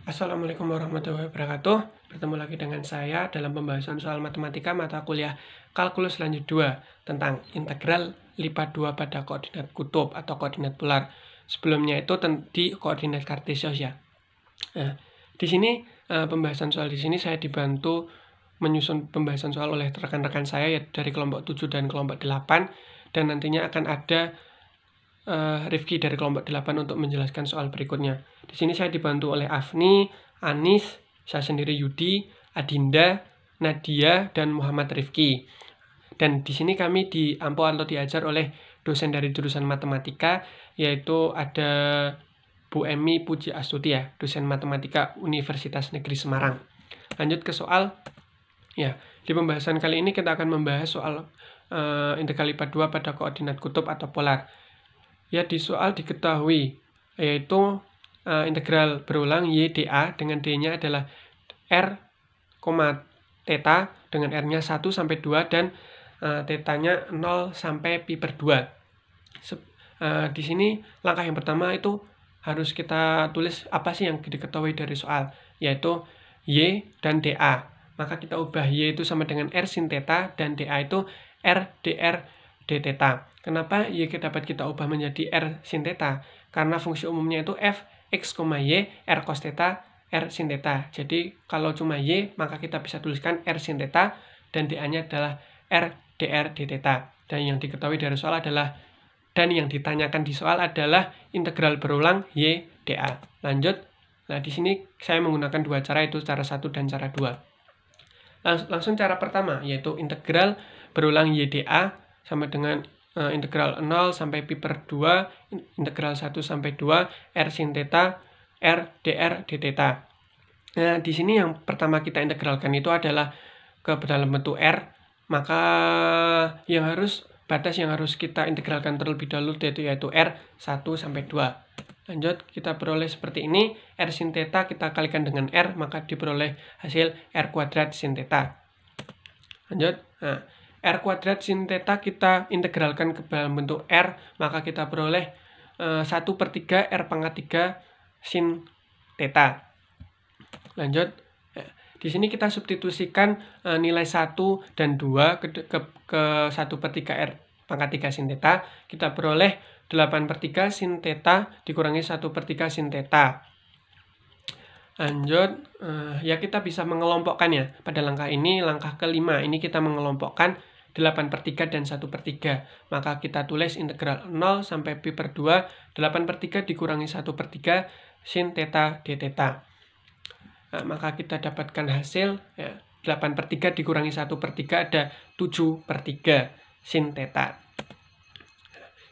Assalamualaikum warahmatullahi wabarakatuh. Bertemu lagi dengan saya dalam pembahasan soal matematika mata kuliah kalkulus lanjut 2 tentang integral lipat 2 pada koordinat kutub atau koordinat polar. Sebelumnya itu di koordinat kartesius ya. Nah, di sini pembahasan soal di sini saya dibantu menyusun pembahasan soal oleh rekan-rekan saya ya dari kelompok 7 dan kelompok 8 dan nantinya akan ada Rifki dari kelompok 8 untuk menjelaskan soal berikutnya. Di sini saya dibantu oleh Afni, Anis, saya sendiri Yudi, Adinda, Nadia, dan Muhammad Rifki. Dan di sini kami diampu atau diajar oleh dosen dari jurusan matematika, yaitu ada Bu Emi Puji Astuti ya, dosen matematika Universitas Negeri Semarang. Lanjut ke soal. Ya, di pembahasan kali ini kita akan membahas soal integral lipat 2 pada koordinat kutub atau polar. Ya, di soal diketahui yaitu integral berulang y dA dengan d-nya adalah r, theta dengan r-nya 1 sampai 2 dan theta-nya 0 sampai pi per 2. Di sini langkah yang pertama itu harus kita tulis apa sih yang diketahui dari soal, yaitu y dan dA. Maka kita ubah y itu sama dengan r sin theta dan dA itu r dr d theta. Kenapa y dapat kita ubah menjadi r sin theta? Karena fungsi umumnya itu f x, y r cos theta r sin theta. Jadi kalau cuma y maka kita bisa tuliskan r sin theta dan dA-nya adalah r dr d theta. Dan yang diketahui dari soal adalah yang ditanyakan di soal adalah integral berulang y dA. Lanjut. Nah, di sini saya menggunakan dua cara, itu cara 1 dan cara 2. Langsung cara pertama yaitu integral berulang y dA sama dengan integral 0 sampai pi per 2, integral 1 sampai 2, r sin theta, r dr d theta. Nah, di sini yang pertama kita integralkan itu adalah ke dalam bentuk r, maka batas yang harus kita integralkan terlebih dahulu yaitu r 1 sampai 2. Lanjut, kita peroleh seperti ini, r sin theta kita kalikan dengan r, maka diperoleh hasil r kuadrat sin theta. Lanjut, nah, r kuadrat sin theta kita integralkan ke dalam bentuk r, maka kita peroleh 1/3 r pangkat 3 sin theta. Lanjut, di sini kita substitusikan nilai 1 dan 2 ke 1/3 r pangkat 3 sin theta. Kita peroleh 8/3 sin theta dikurangi 1/3 sin theta. Lanjut, ya kita bisa mengelompokkannya. Pada langkah ini, langkah kelima, ini kita mengelompokkan 8/3 dan 1/3. Maka kita tulis integral 0 sampai pi per 2, 8/3 dikurangi 1/3 sin theta d theta. Nah, maka kita dapatkan hasil ya, 8/3 dikurangi 1/3 ada 7/3 sin theta.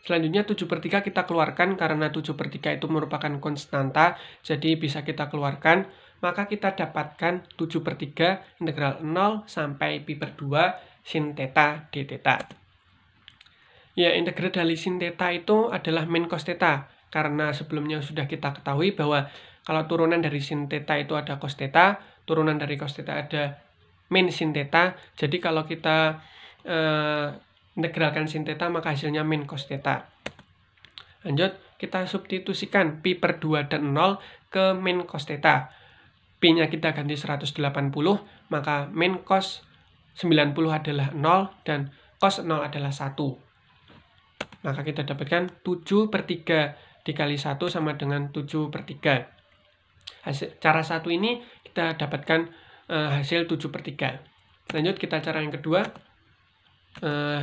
Selanjutnya 7/3 kita keluarkan karena 7/3 itu merupakan konstanta, jadi bisa kita keluarkan. Maka kita dapatkan 7/3 integral 0 sampai pi per 2 sin theta d theta. Ya, integral dari sin theta itu adalah min cos theta, karena sebelumnya sudah kita ketahui bahwa kalau turunan dari sin theta itu ada cos theta, turunan dari cos theta ada min sin theta. Jadi kalau kita integralkan sin theta maka hasilnya min cos theta. Lanjut, kita substitusikan pi per 2 dan 0 ke min cos theta. Pi-nya kita ganti 180, maka min cos 90 adalah 0 dan cos 0 adalah 1. Maka kita dapatkan 7/3 dikali 1 sama dengan 7/3. Cara 1 ini kita dapatkan hasil 7/3. Lanjut, kita cara yang kedua.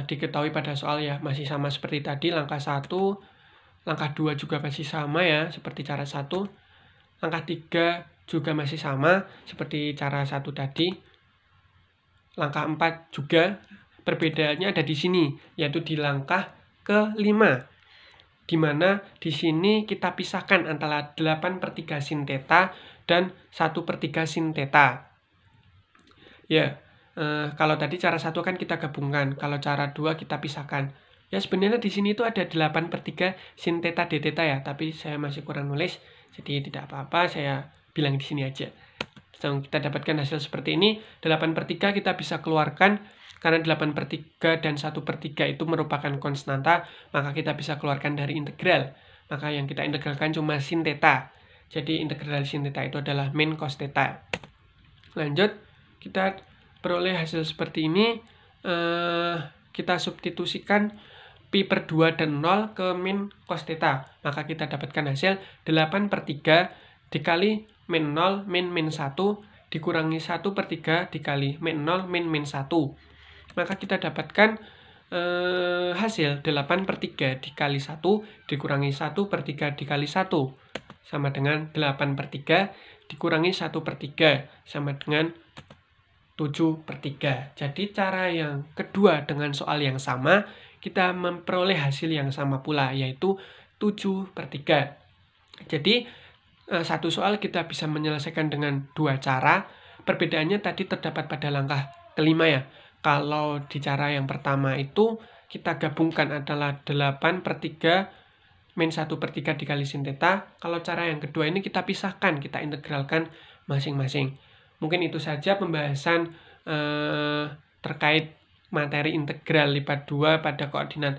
Diketahui pada soal ya masih sama seperti tadi, langkah 1, langkah 2 juga masih sama ya seperti cara 1, langkah 3 juga masih sama seperti cara 1 tadi, langkah 4 juga. Perbedaannya ada di sini, yaitu di langkah ke-5, di mana di sini kita pisahkan antara 8/3 sin theta dan 1/3 sin theta. Ya, kalau tadi cara 1 kan kita gabungkan, kalau cara 2 kita pisahkan. Ya, sebenarnya di sini itu ada 8/3 sin theta d theta ya, tapi saya masih kurang nulis, jadi tidak apa-apa, saya bilang di sini aja. Kita dapatkan hasil seperti ini, 8/3 kita bisa keluarkan, karena 8/3 dan 1/3 itu merupakan konstanta, maka kita bisa keluarkan dari integral. Maka yang kita integralkan cuma sin theta. Jadi integral sin theta itu adalah min cos theta. Lanjut, kita peroleh hasil seperti ini. Kita substitusikan pi per 2 dan 0 ke min cos theta. Maka kita dapatkan hasil 8/3 dikali min 0 min 1 dikurangi 1/3 dikali min 0 min 1. Maka kita dapatkan hasil 8/3 dikali 1 dikurangi 1/3 dikali 1 sama dengan 8/3 dikurangi 1/3 sama dengan 7/3. Jadi cara yang kedua dengan soal yang sama, kita memperoleh hasil yang sama pula, yaitu 7/3. Jadi satu soal kita bisa menyelesaikan dengan dua cara. Perbedaannya tadi terdapat pada langkah kelima ya. Kalau di cara yang pertama itu kita gabungkan adalah 8/3 min 1/3 dikali sin theta. Kalau cara yang kedua ini kita pisahkan, kita integralkan masing-masing. Mungkin itu saja pembahasan terkait materi integral lipat 2 pada koordinat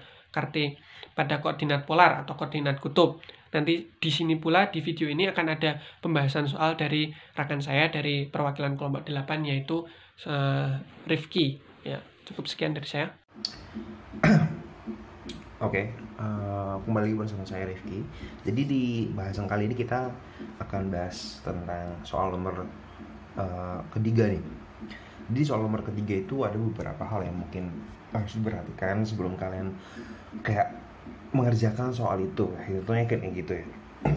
pada koordinat polar atau koordinat kutub. Nanti di sini pula di video ini akan ada pembahasan soal dari rekan saya dari perwakilan kelompok 8 yaitu Rifki. Ya, cukup sekian dari saya. Oke, kembali bersama saya Rifki. Jadi di bahasan kali ini kita akan bahas tentang soal nomor ketiga nih. Jadi soal nomor ketiga itu ada beberapa hal yang mungkin harus diperhatikan sebelum kalian kayak mengerjakan soal itu. Hitungnya kayak gitu ya.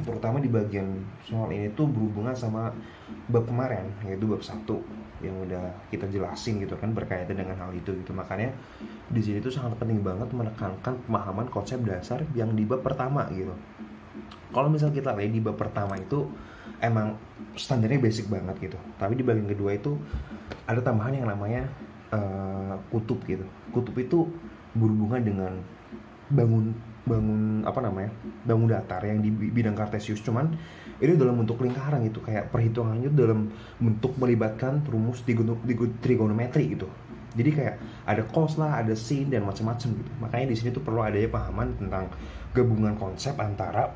Terutama di bagian soal ini tuh berhubungan sama bab kemarin, yaitu bab 1 yang udah kita jelasin gitu kan, berkaitan dengan hal itu gitu. Makanya di sini tuh sangat penting banget menekankan pemahaman konsep dasar yang di bab pertama gitu. Kalau misal kita lihat di bab pertama itu emang standarnya basic banget gitu, tapi di bagian kedua itu ada tambahan yang namanya kutub gitu. Kutub itu berhubungan dengan bangun datar yang di bidang kartesius, cuman ini dalam bentuk lingkaran gitu, kayak perhitungannya dalam bentuk melibatkan rumus trigonometri gitu. Jadi kayak ada cos lah, ada sin dan macam-macam gitu. Makanya di sini tuh perlu adanya pahaman tentang gabungan konsep antara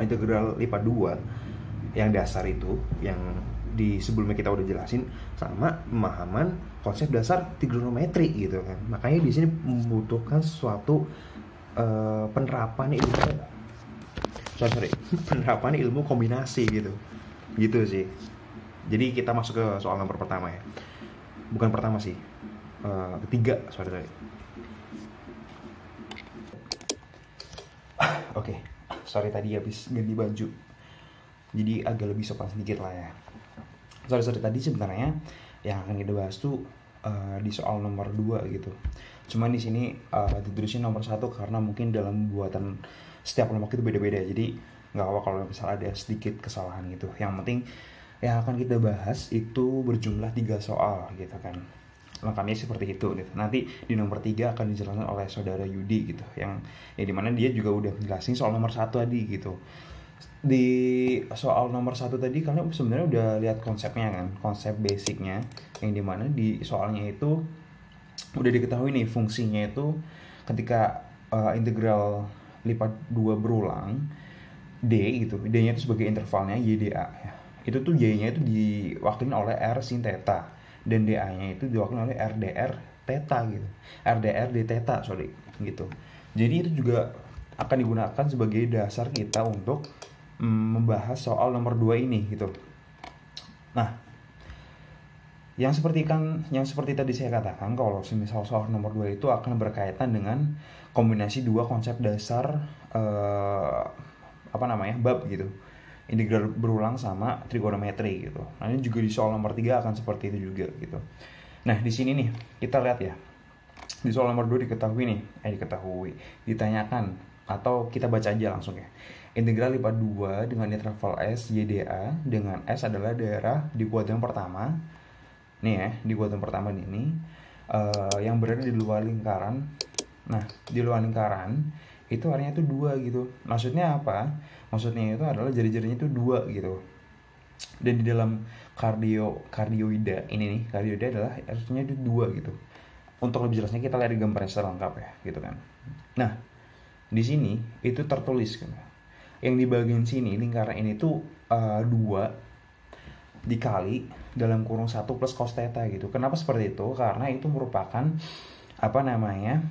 integral lipat 2 yang dasar itu, yang di sebelumnya kita udah jelasin, sama pemahaman konsep dasar trigonometri gitu kan. Makanya di sini membutuhkan suatu penerapan ilmu kombinasi gitu sih. Jadi kita masuk ke soal nomor pertama ya, bukan pertama sih, ketiga, sorry. Oke, sorry tadi habis ganti baju, jadi agak lebih sopan sedikit lah ya. Sorry tadi sebenarnya yang akan kita bahas tuh di soal nomor 2 gitu. Cuman di sini ditulisnya nomor 1 karena mungkin dalam buatan setiap kelompok itu beda-beda. Jadi nggak apa kalau misalnya ada sedikit kesalahan gitu. Yang penting yang akan kita bahas itu berjumlah 3 soal gitu kan. Lengkapnya seperti itu gitu. Nanti di nomor 3 akan dijelaskan oleh saudara Yudi gitu, yang dimana dia juga udah menjelasin soal nomor 1 tadi gitu. Di soal nomor 1 tadi kalian sebenarnya udah lihat konsepnya kan, konsep basicnya, yang dimana di soalnya itu udah diketahui nih fungsinya itu ketika integral lipat 2 berulang D gitu, D-nya itu sebagai intervalnya YDA ya. Itu tuh Y-nya itu diwakilin oleh R sin theta, dan DA-nya itu diwakilin oleh RDR theta gitu, RDR D theta gitu. Jadi itu juga akan digunakan sebagai dasar kita untuk membahas soal nomor 2 ini gitu. Nah, yang seperti tadi saya katakan, kalau misal soal nomor 2 itu akan berkaitan dengan kombinasi dua konsep dasar bab gitu, integral berulang sama trigonometri gitu. Nah, ini juga di soal nomor 3 akan seperti itu juga gitu. Nah, di sini nih kita lihat ya. Di soal nomor 2 ditanyakan, atau kita baca aja langsung ya. Integral lipat 2 dengan interval S YDA, dengan S adalah daerah di kuadran pertama. Nih ya, di kuadran pertama ini yang berada di luar lingkaran. Nah, di luar lingkaran itu artinya itu 2 gitu. Maksudnya apa? Maksudnya itu adalah jari-jarinya itu 2 gitu. Dan di dalam kardioida ini nih, kardioida adalah artinya itu 2 gitu. Untuk lebih jelasnya kita lihat di gambarnya secara lengkap ya, gitu kan. Nah, di sini itu tertulis kan, yang di bagian sini lingkaran ini tuh 2 dikali dalam kurung 1 plus cos theta gitu. Kenapa seperti itu? Karena itu merupakan apa namanya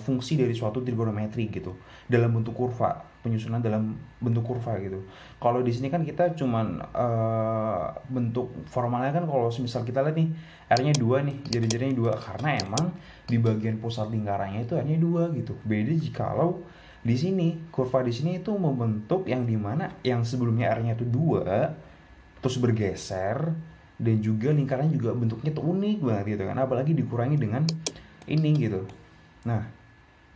fungsi dari suatu trigonometri gitu dalam bentuk kurva, penyusunan dalam bentuk kurva gitu. Kalau di sini kan kita cuman bentuk formalnya kan kalau misal kita lihat nih R-nya 2 nih, jari-jarinya 2 karena emang di bagian pusat lingkarannya itu R-nya 2 gitu. Beda jikalau di sini kurva di sini itu membentuk yang dimana yang sebelumnya R-nya itu 2 terus bergeser, dan juga lingkarannya juga bentuknya tuh unik banget gitu kan, apalagi dikurangi dengan ini gitu. Nah,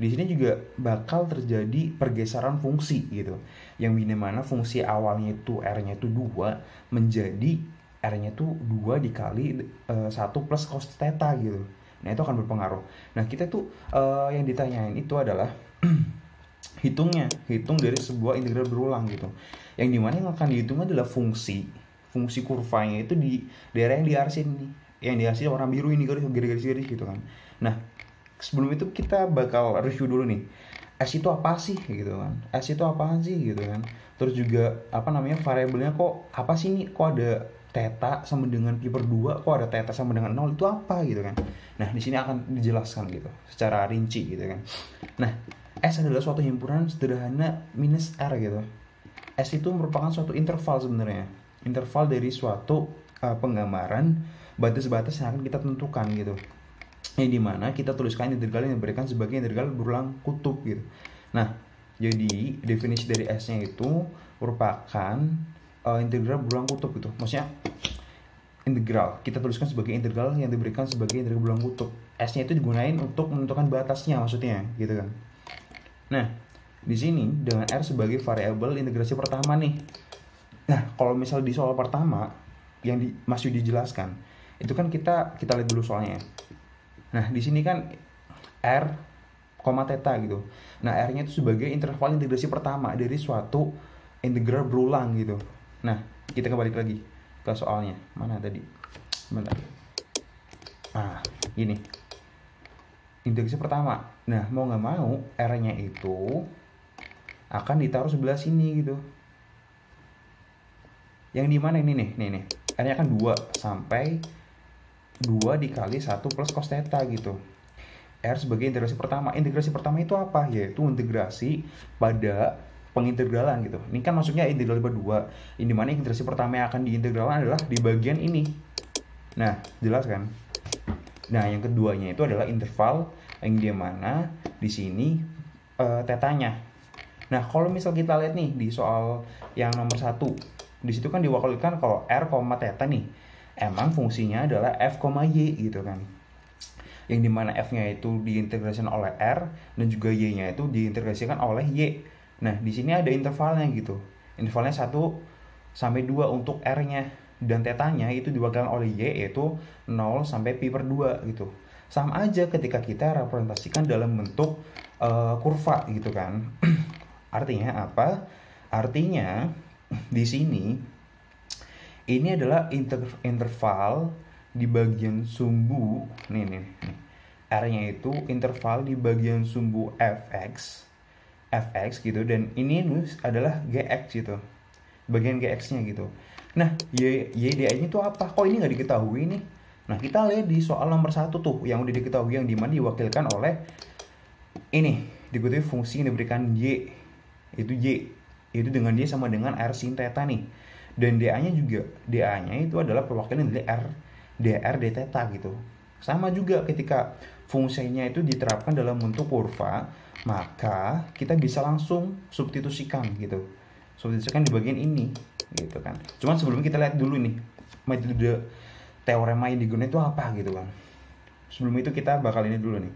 di sini juga bakal terjadi pergeseran fungsi gitu, yang dimana fungsi awalnya itu R-nya itu 2 menjadi R-nya itu 2 dikali 1 plus cos theta gitu. Nah, itu akan berpengaruh. Nah, kita tuh yang ditanyain itu adalah hitung dari sebuah integral berulang gitu, yang dimana yang akan dihitung adalah fungsi kurvanya itu di daerah yang diarsin nih, yang diarsin warna biru ini, garis gitu kan. Nah, sebelum itu kita bakal review dulu nih, S itu apa sih gitu kan, S itu apaan sih gitu kan, terus juga apa namanya variabelnya kok apa sih nih, kok ada theta sama dengan pi per 2, kok ada theta sama dengan 0, itu apa gitu kan. Nah, di sini akan dijelaskan gitu secara rinci gitu kan. Nah, S adalah suatu himpunan sederhana minus R gitu. S itu merupakan suatu interval sebenarnya, interval dari suatu penggambaran batas-batas yang akan kita tentukan gitu, yang dimana kita tuliskan integral yang diberikan sebagai integral berulang kutub gitu. Nah, jadi definisi dari S-nya itu merupakan integral berulang kutub gitu. Maksudnya integral kita tuliskan sebagai integral yang diberikan sebagai integral berulang kutub. S-nya itu digunain untuk menentukan batasnya maksudnya gitu kan. Nah, di sini dengan R sebagai variabel integrasi pertama nih. Nah, kalau misal di soal pertama yang masih dijelaskan, itu kan kita lihat dulu soalnya. Nah, di sini kan R, theta gitu. Nah, R-nya itu sebagai interval integrasi pertama dari suatu integral berulang gitu. Nah, kita kembali lagi ke soalnya. Mana tadi? Bentar. Ah, gini. Integrasi pertama. Nah, mau nggak mau R-nya itu akan ditaruh sebelah sini gitu. Yang dimana ini nih R-nya kan 2 sampai 2 dikali 1 plus cos theta gitu. R sebagai integrasi pertama. Integrasi pertama itu apa? Yaitu integrasi pada pengintegralan gitu. Ini kan maksudnya integral lipat 2. Ini dimana integrasi pertama yang akan diintegralan adalah di bagian ini. Nah, jelas kan? Nah, yang keduanya itu adalah interval yang dimana di sini tetanya. Nah, kalau misal kita lihat nih di soal yang nomor 1, di situ kan diwakilkan kalau R, theta nih emang fungsinya adalah F, Y gitu kan, yang dimana F-nya itu diintegrasikan oleh R dan juga Y-nya itu diintegrasikan oleh Y. Nah, di sini ada intervalnya gitu, intervalnya 1 sampai 2 untuk R-nya, dan tetanya itu diwakilkan oleh Y yaitu 0 sampai pi per 2 gitu. Sama aja ketika kita representasikan dalam bentuk kurva gitu kan. Artinya apa? Artinya di sini ini adalah interval di bagian sumbu nih. R-nya itu interval di bagian sumbu fx gitu, dan ini adalah gx gitu, bagian gx-nya gitu. Nah, y-nya itu apa? Kok ini nggak diketahui nih? Nah, kita lihat di soal nomor 1 tuh yang udah diketahui, yang dimana diwakilkan oleh ini, dikutip fungsi yang diberikan y, itu dengan dia sama dengan R sin theta nih, dan DA-nya itu adalah perwakilan dari dr d theta gitu. Sama juga ketika fungsinya itu diterapkan dalam bentuk kurva, maka kita bisa langsung substitusikan di bagian ini gitu kan. Cuman sebelum kita lihat dulu nih metode teorema yang digunakan itu apa gitu kan. Sebelum itu kita bakal ini dulu nih.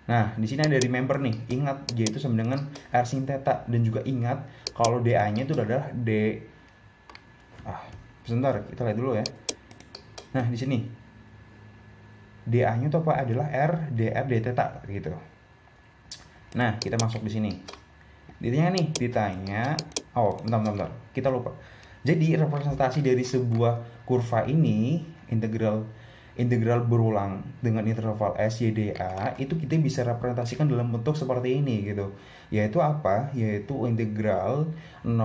Nah, di sini ada remember nih. Ingat Y itu sama dengan R sin theta, dan juga ingat kalau DA-nya itu adalah D. Sebentar, kita lihat dulu ya. Nah, di sini DA-nya itu apa? Adalah R dr d theta gitu. Nah, kita masuk di sini. Ditanya, bentar. Kita lupa. Jadi representasi dari sebuah kurva ini, integral integral berulang dengan interval S, Y, D, A, itu kita bisa representasikan dalam bentuk seperti ini gitu. Yaitu apa? Yaitu integral 0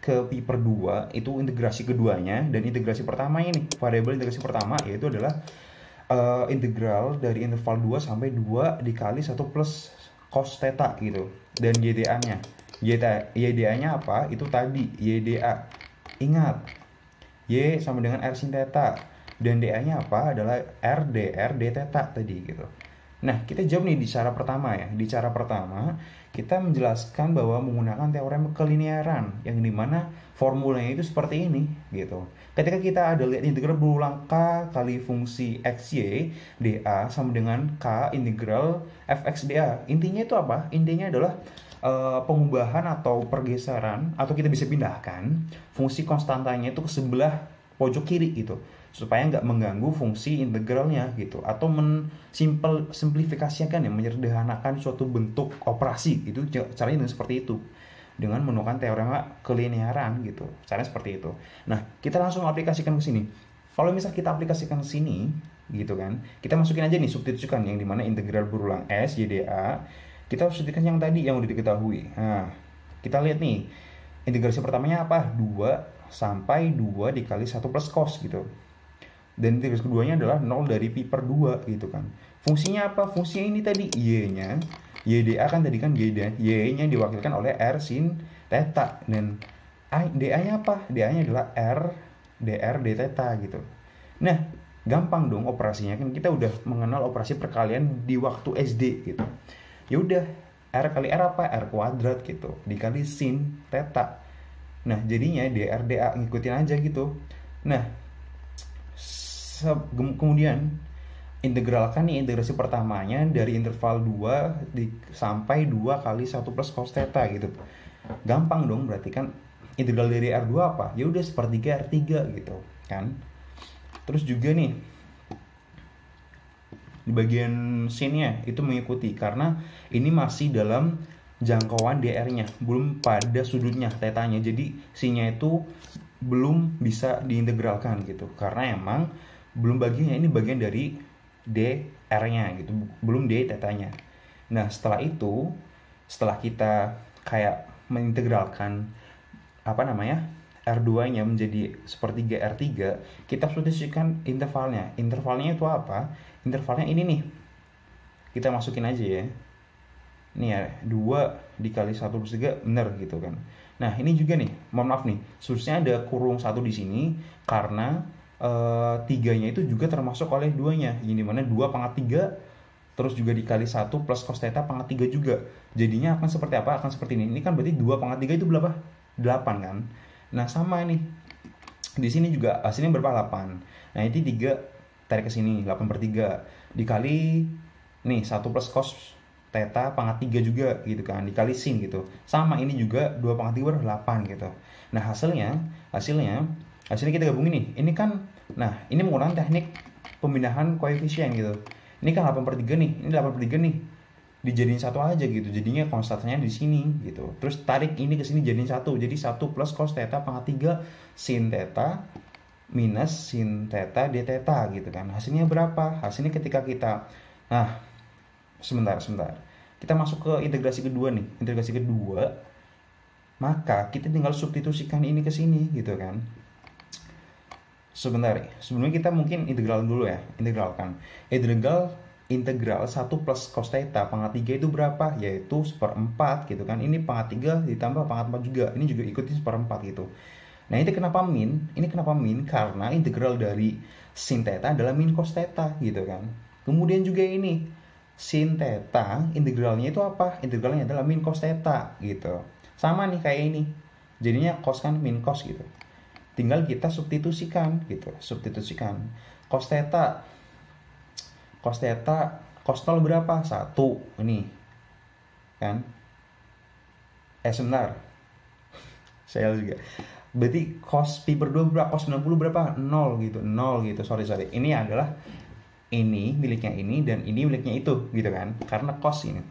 ke pi per 2, itu integrasi keduanya, dan integrasi pertama ini, variabel integrasi pertama, yaitu adalah integral dari interval 2 sampai 2 dikali 1 plus cos theta gitu. Dan YDA-nya. YDA-nya apa? Itu tadi, YDA. Ingat, Y sama dengan R sin theta. Dan DA-nya apa? Adalah R dr d theta tadi gitu. Nah, kita jawab nih di cara pertama ya. Di cara pertama, kita menjelaskan bahwa menggunakan teorem kelinearan, yang dimana formulanya itu seperti ini gitu. Ketika kita ada lihat integral berulang K kali fungsi XY dA sama dengan K integral fx dA. Intinya itu apa? Intinya adalah pengubahan atau pergeseran, atau kita bisa pindahkan fungsi konstantanya itu ke sebelah pojok kiri gitu, supaya nggak mengganggu fungsi integralnya gitu, atau simplifikasikan ya, menyederhanakan suatu bentuk operasi itu. Caranya dengan seperti itu, dengan menggunakan teorema kelinearan gitu. Caranya seperti itu. Nah, kita langsung aplikasikan ke sini. Kalau misal kita aplikasikan ke sini gitu kan, kita masukin aja nih, substitusikan yang dimana integral berulang S YDA, kita substitusikan yang tadi yang udah diketahui. Nah, kita lihat nih, integrasi pertamanya apa? 2 sampai 2 dikali 1 plus cos gitu. Dan integrasi keduanya adalah 0 dari pi per 2 gitu kan. Fungsinya apa? Fungsinya ini tadi, Y-nya, YDA kan tadi kan Y-nya diwakilkan oleh R sin theta. Dan DA-nya apa? DA-nya adalah R dr d theta gitu. Nah, gampang dong operasinya, kan kita udah mengenal operasi perkalian di waktu SD gitu. Ya udah, R kali R apa? R kuadrat gitu, dikali sin theta. Nah, jadinya dr dA, ngikutin aja gitu. Nah, kemudian integralkan nih integrasi pertamanya dari interval 2 sampai 2 kali 1 plus cos theta gitu. Gampang dong, berarti kan integral dari R2 apa? Ya udah, sepertiga R3 gitu kan. Terus juga nih di bagian sin-nya itu mengikuti, karena ini masih dalam jangkauan dr-nya, belum pada sudutnya theta-nya. Jadi sin-nya itu belum bisa diintegralkan gitu, karena emang belum bagiannya, ini bagian dari dr-nya gitu, belum d theta-nya. Nah, setelah itu, setelah kita kayak mengintegralkan apa namanya R2-nya menjadi sepertiga R3, kita substitusikan intervalnya. Intervalnya itu apa? Intervalnya ini nih, kita masukin aja ya. Ini ya, 2 dikali 1 plus 3, bener gitu kan. Nah, ini juga nih, mohon maaf nih, seharusnya ada kurung 1 di sini, karena 3-nya itu juga termasuk oleh 2-nya, yang dimana 2 pangkat 3, terus juga dikali 1 plus cos theta pangkat 3 juga. Jadinya akan seperti apa? Akan seperti ini. Ini kan berarti 2 pangkat 3 itu berapa? 8 kan? Nah, sama nih. Di sini juga hasilnya berapa? 8. Nah, ini 3 tarik ke sini, 8 per 3. Dikali nih 1 plus cos theta pangkat 3 juga gitu kan, dikali sin gitu. Sama, ini juga 2 pangkat 3 ber 8 gitu. Nah, hasilnya kita gabungin nih. Ini kan, nah, ini menggunakan teknik pemindahan koefisien gitu. Ini kan 8 per 3 nih, ini 8 per 3 nih. Dijadiin 1 aja gitu. Jadinya konstantanya di sini gitu. Terus tarik ini ke sini jadiin 1. Jadi 1 plus cos theta pangkat 3 sin theta minus sin theta d theta gitu kan. Hasilnya berapa? Hasilnya ketika kita, nah, sebentar. Kita masuk ke integrasi kedua nih. Integrasi kedua, maka kita tinggal substitusikan ini ke sini gitu kan. Sebentar, sebelumnya kita mungkin integral dulu ya. Integral 1 plus cos theta pangkat 3 itu berapa? Yaitu 1/4 gitu kan. Ini pangkat 3 ditambah pangkat 4 juga. Ini juga ikuti 1/4 gitu. Nah, ini kenapa min? Karena integral dari sin theta adalah min cos theta gitu kan. Kemudian juga ini sin theta, integralnya itu apa? Integralnya adalah min cos theta gitu. Sama nih kayak ini. Jadinya cos kan min cos gitu. Tinggal kita substitusikan gitu. Cos theta cos 0 berapa? 1 ini kan. Sebentar. Saya juga. Berarti cos pi per 2 berapa? Cos 90 berapa? 0 gitu. Sorry. Ini adalah ini miliknya ini, dan ini miliknya itu gitu kan. Karena cos ini.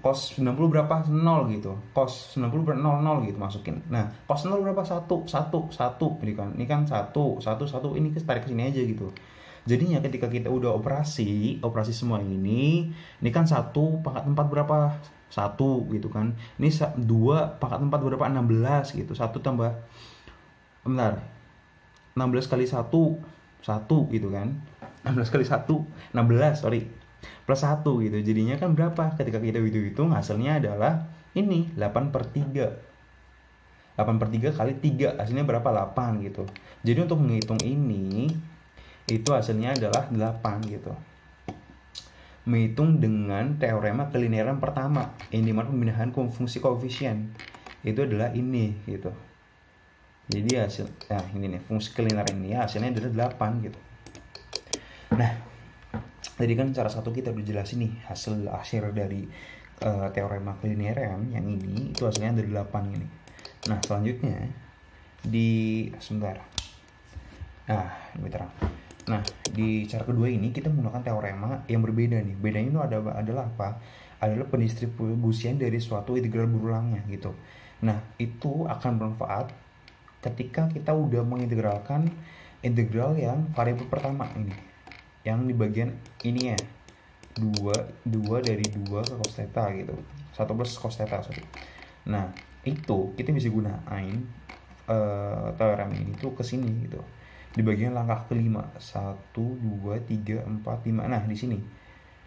Cos 90 berapa? 0 gitu. Cos 90 ber 0 gitu masukin. Nah, cos 0 berapa? 1 ini kan 1 ini tarik ke sini aja gitu. Jadinya ketika kita udah operasi semua ini kan 1/4 berapa? 1 gitu kan. Ini 2/4 berapa? 16 gitu. 1 tambah, bentar, 16 kali 1, 1 gitu kan. 16 kali 1, 16, sorry. Plus 1 gitu. Jadinya kan berapa? Ketika kita hitung hasilnya adalah ini 8/3. 8/3 kali 3 hasilnya berapa? 8 gitu. Jadi untuk menghitung ini itu hasilnya adalah 8 gitu. Menghitung dengan teorema kelinearan pertama, ini dimana pemindahan fungsi koefisien itu adalah ini gitu. Jadi hasil, ini nih fungsi kelinearan ini hasilnya adalah 8 gitu. Nah, tadi kan cara satu kita udah jelasin nih hasil akhir dari teorema kelinearan yang ini itu hasilnya ada 8 ini. Nah, selanjutnya sebentar. Nah, ini terang. Nah, di cara kedua ini kita menggunakan teorema yang berbeda nih. Bedanya itu adalah apa? Adalah pendistribusian dari suatu integral berulangnya gitu. Nah, itu akan bermanfaat ketika kita udah mengintegralkan integral yang variabel pertama ini. Yang di bagian ini ya. 2 dari 2 ke cos theta gitu. 1 plus cos theta, sorry. Nah, itu kita bisa gunain teorema ini tuh ke sini gitu. Di bagian langkah kelima 1, 2, 3, 4, 5. Nah, di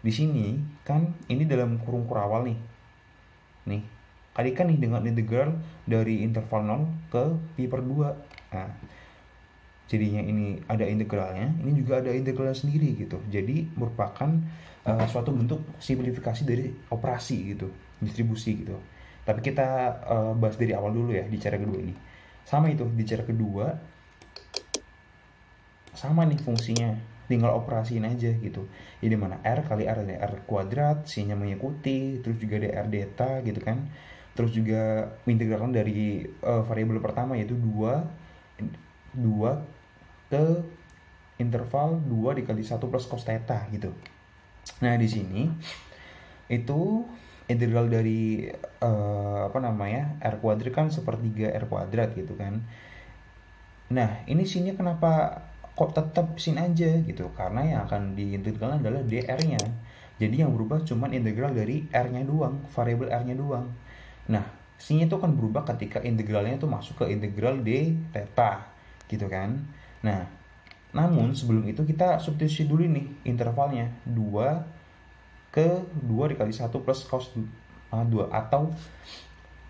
sini kan ini dalam kurung kurawal nih kalikan nih dengan integral dari interval 0 ke pi per 2. Nah, jadinya ini ada integralnya, ini juga ada integralnya sendiri gitu. Jadi merupakan suatu bentuk simplifikasi dari operasi gitu, distribusi gitu. Tapi kita bahas dari awal dulu ya di cara kedua ini. Sama itu di cara kedua, sama nih fungsinya, tinggal operasiin aja gitu. Jadi mana R kali R kuadrat, C nya mengikuti, terus juga ada R delta gitu kan. Terus juga integralkan dari variabel pertama yaitu 2 ke interval 2 dikali 1 plus cos theta gitu. Nah, di sini itu integral dari R kuadrat kan sepertiga R kuadrat gitu kan. Nah, ini sini kenapa kok tetap sin aja gitu? Karena yang akan diintegralkan adalah dr-nya. Jadi yang berubah cuman integral dari r-nya doang, variabel r-nya doang. Nah, sin itu akan berubah ketika integralnya itu masuk ke integral d theta gitu kan. Nah, namun sebelum itu kita substitusi dulu nih intervalnya 2 ke 2 dikali 1 plus cos 2 atau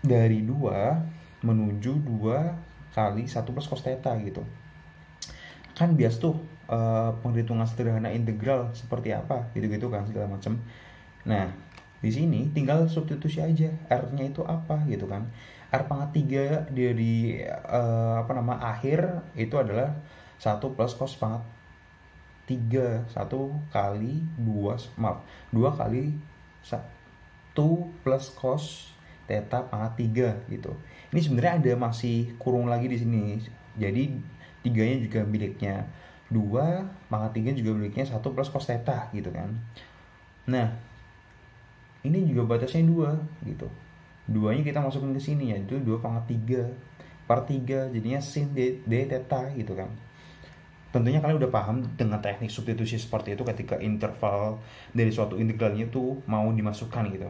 dari 2 menuju 2 kali 1 plus cos theta gitu. Kan biasa tuh penghitungan sederhana integral seperti apa gitu-gitu kan segala macam. Nah, di sini tinggal substitusi aja r-nya itu apa gitu kan. R pangkat 3 dari akhir itu adalah 1 plus cos pangkat 3, 1 kali 2 kali 1 plus cos theta pangkat 3 gitu. Ini sebenarnya ada masih kurung lagi di sini. Jadi 3-nya juga miliknya 2, pangkat 3 juga miliknya 1 plus cos theta gitu kan. Nah, ini juga batasnya 2 gitu. 2-nya kita masukin ke sini ya, itu 2 pangkat 3 per 3 jadinya sin d theta gitu kan. Tentunya kalian udah paham dengan teknik substitusi seperti itu ketika interval dari suatu integralnya itu mau dimasukkan gitu.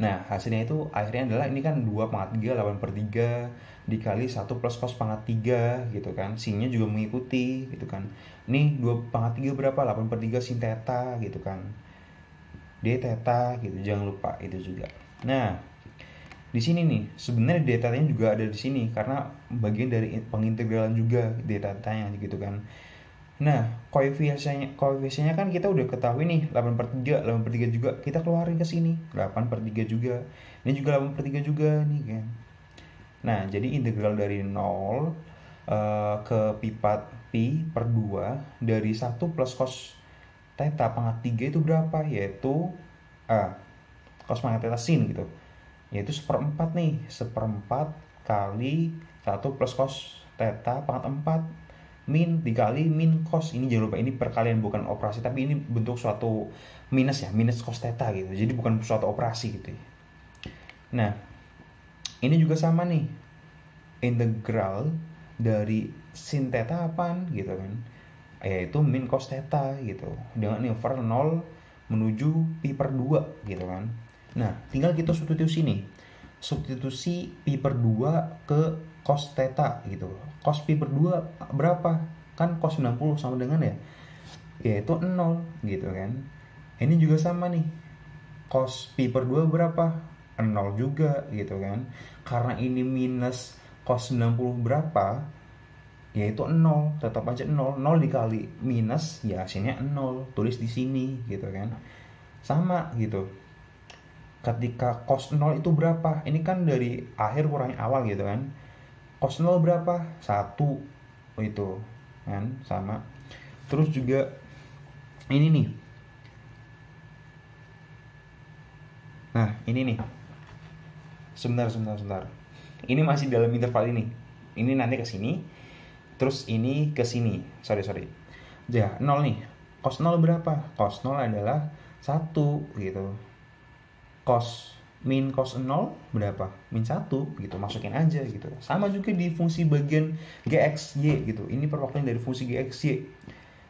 Nah, hasilnya itu akhirnya adalah ini kan 2 pangkat 3, 8/3 dikali 1 plus cos pangkat 3 gitu kan. Sin-nya juga mengikuti gitu kan. Ini 2 pangkat 3 berapa? 8/3 sin theta gitu kan. D theta gitu, jangan lupa itu juga. Nah, di sini nih sebenarnya d theta-nya juga ada di sini karena bagian dari pengintegralan juga d theta-nya gitu kan. Nah, koefisiennya kan kita udah ketahui nih 8/3 juga kita keluarin ke sini 8/3 juga. Ini juga 8/3 juga nih kan. Nah, jadi integral dari 0 ke pi per 2 dari 1 plus cos theta pangkat 3 itu berapa? Yaitu cos pangkat theta sin gitu. Yaitu 1/4 nih, 1/4 kali 1 plus cos theta pangkat 4 min dikali min cos. Ini jangan lupa ini perkalian bukan operasi, tapi ini bentuk suatu minus ya, minus cos theta gitu. Jadi bukan suatu operasi gitu ya. Nah, ini juga sama nih. Integral dari sin theta apaan gitu kan. yaitu min cos theta gitu, dengan interval 0 menuju pi per 2 gitu kan. Nah, tinggal kita substitusi nih. Substitusi pi per 2 ke cos theta gitu. Cos pi per 2 berapa? Kan cos 90 sama dengan yaitu 0 gitu kan. Ini juga sama nih. Cos pi per 2 berapa? 0 juga gitu kan. Karena ini minus cos 90 berapa? Yaitu 0, tetap aja 0 dikali minus ya hasilnya 0, tulis di sini gitu kan. Sama gitu, ketika cos 0 itu berapa, ini kan dari akhir kurangi awal gitu kan. Cos 0 berapa? 1 itu kan, sama. Terus juga ini nih, nah ini nih, sebentar, ini masih dalam interval ini nanti ke sini, terus ini ke sini, sorry ya 0 nih. Cos 0 berapa? Cos 0 adalah 1 gitu. Min cos 0 berapa? Min 1 gitu, masukin aja gitu. Sama juga di fungsi bagian GXY gitu, ini perwakilan dari fungsi GXY,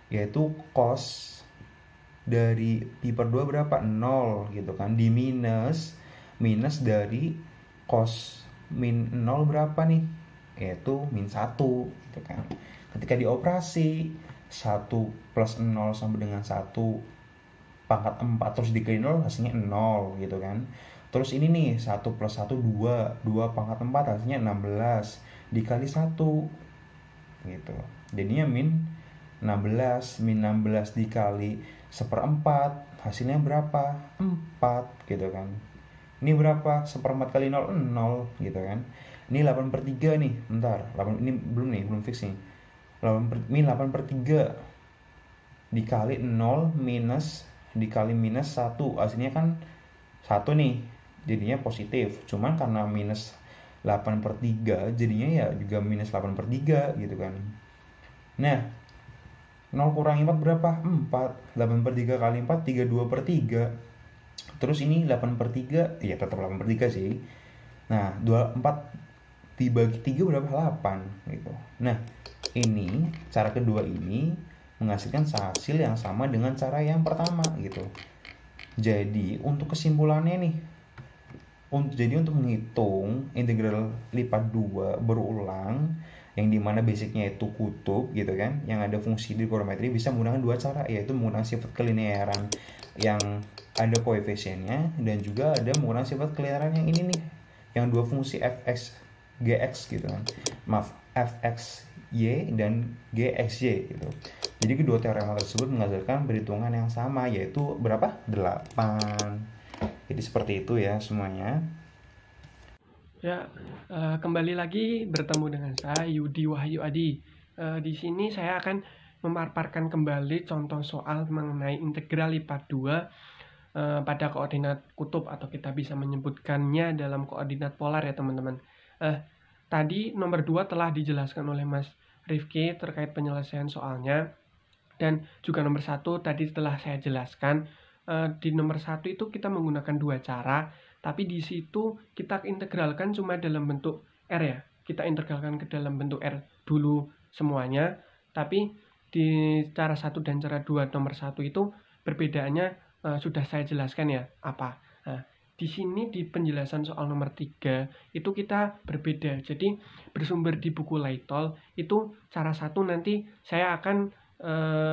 yaitu cos dari pi per 2 berapa? 0 gitu kan, di minus dari cos min 0 berapa nih? Yaitu min 1 gitu kan. Ketika dioperasi 1 plus 0 sama dengan 1 pangkat 4 terus dikali 0 hasilnya 0 gitu kan. Terus ini nih 1 plus 1 2 pangkat 4 hasilnya 16 dikali 1 gitu. Jadinya min 16 dikali 1/4 hasilnya berapa? 4 gitu kan. Ini berapa? 1/4 kali 0 0 gitu kan. Ini 8/3 nih, bentar, 8, ini belum fix nih. 8/3 dikali 0 minus dikali minus 1 hasilnya kan 1 nih, jadinya positif. Cuman karena minus 8/3 jadinya ya juga minus 8/3 gitu kan. Nah, 0 kurangi 4 berapa? 4. 8/3 kali 4 32/3. Terus ini 8/3, ya tetap 8/3 sih. Nah, 24 dibagi 3 berapa? 8 gitu. Nah, ini cara kedua ini menghasilkan hasil yang sama dengan cara yang pertama gitu. Jadi untuk kesimpulannya nih, untuk menghitung integral lipat 2 berulang yang dimana basicnya itu kutub gitu kan, yang ada fungsi di trigonometri, bisa menggunakan dua cara, yaitu menggunakan sifat kelinearan yang ada koefisiennya, dan juga ada menggunakan sifat kelinearan yang ini nih, yang dua fungsi fx gx gitu kan, maaf, fx y dan gxy gitu. Jadi kedua teorema tersebut menghasilkan perhitungan yang sama, yaitu berapa? 8. Jadi seperti itu ya semuanya. Ya, kembali lagi bertemu dengan saya Yudi Wahyu Adi. Di sini saya akan memaparkan kembali contoh soal mengenai integral lipat 2 pada koordinat kutub, atau kita bisa menyebutkannya dalam koordinat polar ya teman-teman. Tadi nomor 2 telah dijelaskan oleh Mas Rifki terkait penyelesaian soalnya, dan juga nomor 1 tadi telah saya jelaskan. Di nomor 1 itu kita menggunakan dua cara, tapi di situ kita integralkan cuma dalam bentuk R ya. Kita integralkan ke dalam bentuk R dulu semuanya, tapi di cara 1 dan cara 2 nomor 1 itu perbedaannya sudah saya jelaskan ya apa. Nah, di sini di penjelasan soal nomor 3 itu kita berbeda. Jadi bersumber di buku Laitol itu cara 1 nanti saya akan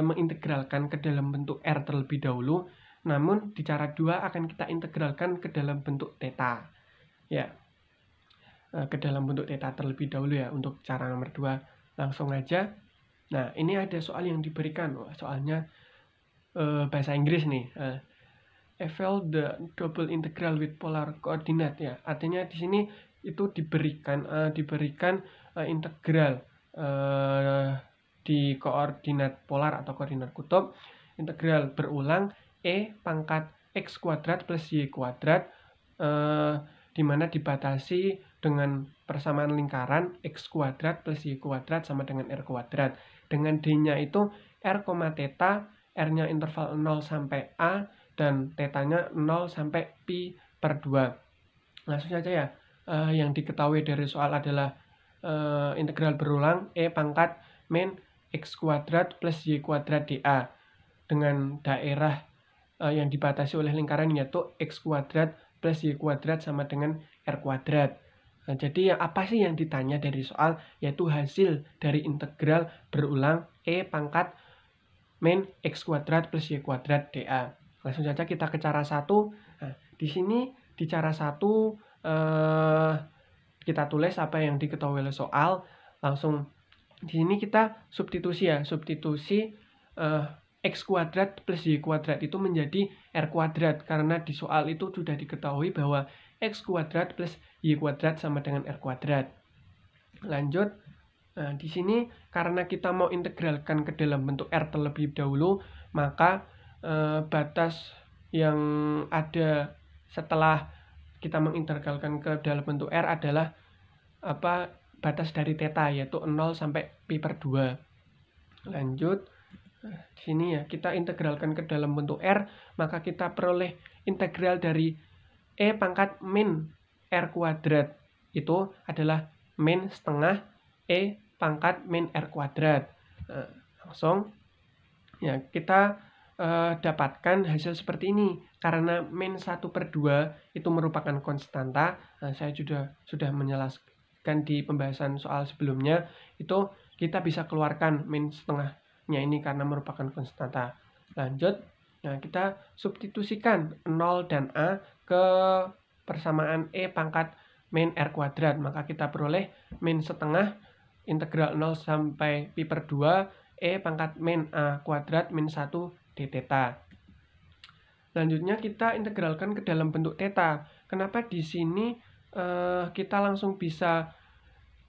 mengintegralkan ke dalam bentuk R terlebih dahulu. Namun di cara 2 akan kita integralkan ke dalam bentuk theta. Ya, ke dalam bentuk theta terlebih dahulu ya untuk cara nomor 2. Langsung aja. Nah, ini ada soal yang diberikan. Soalnya bahasa Inggris nih. Evaluate the double integral with polar coordinate ya. Artinya di sini itu diberikan integral di koordinat polar atau koordinat kutub, integral berulang E pangkat X kuadrat plus Y kuadrat, di mana dibatasi dengan persamaan lingkaran X kuadrat plus Y kuadrat sama dengan R kuadrat. Dengan D-nya itu R, theta, R-nya interval 0 sampai A, dan theta-nya 0 sampai pi per 2. Langsung saja ya, yang diketahui dari soal adalah integral berulang E pangkat min X kuadrat plus Y kuadrat dA dengan daerah yang dibatasi oleh lingkaran yaitu X kuadrat plus Y kuadrat sama dengan R kuadrat. Nah, jadi apa sih yang ditanya dari soal? Yaitu hasil dari integral berulang E pangkat min X kuadrat plus Y kuadrat dA. Langsung saja kita ke cara 1. Nah, di sini di cara 1 kita tulis apa yang diketahui oleh soal. Langsung di sini kita substitusi ya, substitusi X kuadrat plus Y kuadrat itu menjadi R kuadrat, karena di soal itu sudah diketahui bahwa X kuadrat plus Y kuadrat sama dengan R kuadrat. Lanjut, nah di sini karena kita mau integralkan ke dalam bentuk R terlebih dahulu, maka batas yang ada setelah kita mengintegralkan ke dalam bentuk R adalah batas dari theta, yaitu 0 sampai pi per 2. Lanjut, di sini ya kita integralkan ke dalam bentuk R, maka kita peroleh integral dari E pangkat min R kuadrat itu adalah min setengah E pangkat min R kuadrat. Langsung ya kita dapatkan hasil seperti ini. Karena min 1 per 2 itu merupakan konstanta, saya sudah menjelaskan di pembahasan soal sebelumnya, itu kita bisa keluarkan min setengahnya ini karena merupakan konstanta. Lanjut, nah kita substitusikan 0 dan A ke persamaan E pangkat min R kuadrat, maka kita peroleh min setengah integral 0 sampai pi per 2 E pangkat min A kuadrat min 1 d theta. Lanjutnya kita integralkan ke dalam bentuk theta. Kenapa di sini kita langsung bisa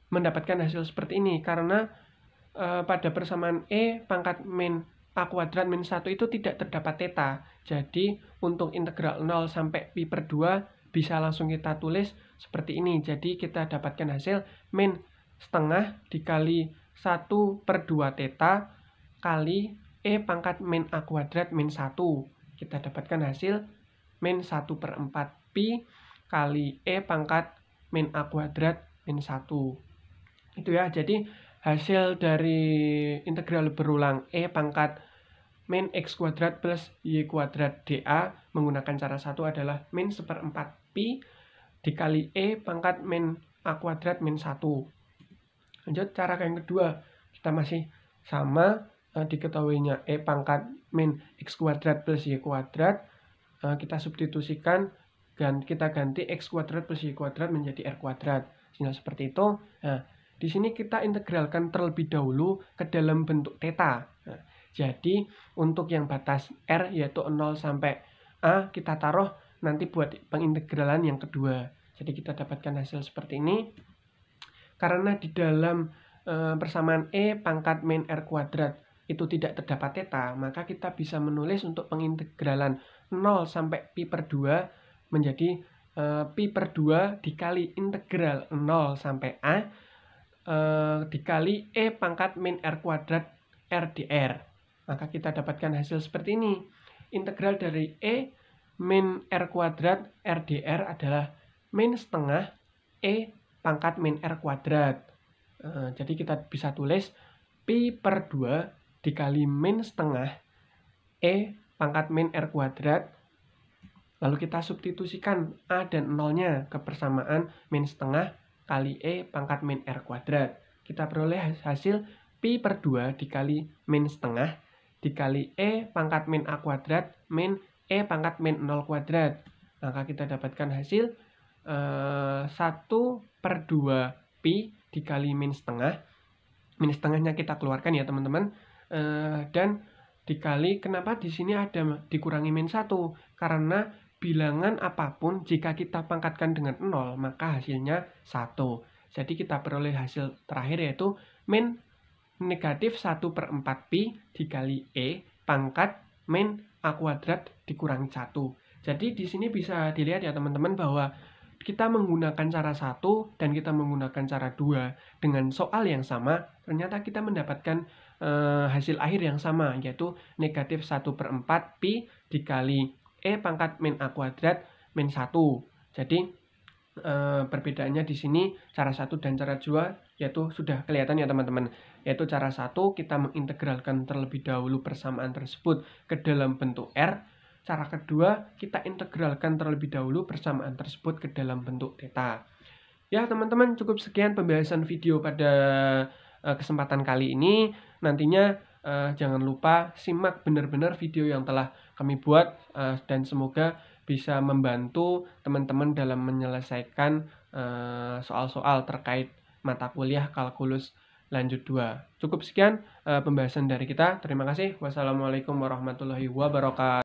mendapatkan hasil seperti ini? Karena pada persamaan E pangkat min A kuadrat min 1 itu tidak terdapat theta. Jadi untuk integral 0 sampai pi per 2 bisa langsung kita tulis seperti ini. Jadi kita dapatkan hasil min setengah dikali 1 per 2 theta kali E pangkat min A kuadrat min 1. Kita dapatkan hasil min 1 per 4 pi kali E pangkat min A kuadrat min 1. Itu ya, jadi hasil dari integral berulang E pangkat min X kuadrat plus Y kuadrat dA menggunakan cara 1 adalah min 1/4 pi dikali E pangkat min A kuadrat min 1. Lanjut, cara yang kedua, kita masih sama, diketahuinya E pangkat min X kuadrat plus Y kuadrat, kita substitusikan dan kita ganti X kuadrat plus Y kuadrat menjadi R kuadrat. Sehingga seperti itu. Nah, di sini kita integralkan terlebih dahulu ke dalam bentuk theta. Nah, jadi untuk yang batas R yaitu 0 sampai A kita taruh nanti buat pengintegralan yang kedua. Jadi kita dapatkan hasil seperti ini. Karena di dalam persamaan E pangkat min R kuadrat itu tidak terdapat theta, maka kita bisa menulis untuk pengintegralan 0 sampai pi per 2 menjadi pi per 2 dikali integral 0 sampai A dikali E pangkat min R kuadrat R dr. Maka kita dapatkan hasil seperti ini. Integral dari E min R kuadrat R dr adalah min setengah E pangkat min R kuadrat. Jadi kita bisa tulis pi per 2 dikali min setengah E pangkat min R kuadrat. Lalu kita substitusikan A dan 0-nya ke persamaan min setengah kali E pangkat min R kuadrat. Kita peroleh hasil pi per 2 dikali min setengah dikali E pangkat min A kuadrat min E pangkat min 0 kuadrat. Maka kita dapatkan hasil 1 per 2 pi dikali min setengah. Min setengahnya kita keluarkan ya teman-teman. Dan dikali, kenapa di sini ada dikurangi min 1? Karena bilangan apapun jika kita pangkatkan dengan 0 maka hasilnya 1. Jadi kita peroleh hasil terakhir yaitu min negatif 1 per 4 pi dikali E pangkat min A kuadrat dikurangi 1. Jadi di sini bisa dilihat ya teman-teman bahwa kita menggunakan cara 1 dan kita menggunakan cara 2 dengan soal yang sama, ternyata kita mendapatkan hasil akhir yang sama, yaitu negatif 1 per 4 pi dikali E pangkat min A kuadrat min 1. Jadi perbedaannya di sini cara 1 dan cara 2 yaitu sudah kelihatan ya teman-teman. Yaitu cara satu, kita mengintegralkan terlebih dahulu persamaan tersebut ke dalam bentuk R. Cara kedua, kita integralkan terlebih dahulu persamaan tersebut ke dalam bentuk theta. Ya teman-teman, cukup sekian pembahasan video pada kesempatan kali ini. Nantinya jangan lupa simak benar-benar video yang telah kami buat dan semoga bisa membantu teman-teman dalam menyelesaikan soal-soal terkait mata kuliah kalkulus lanjut 2. Cukup sekian pembahasan dari kita. Terima kasih. Wassalamualaikum warahmatullahi wabarakatuh.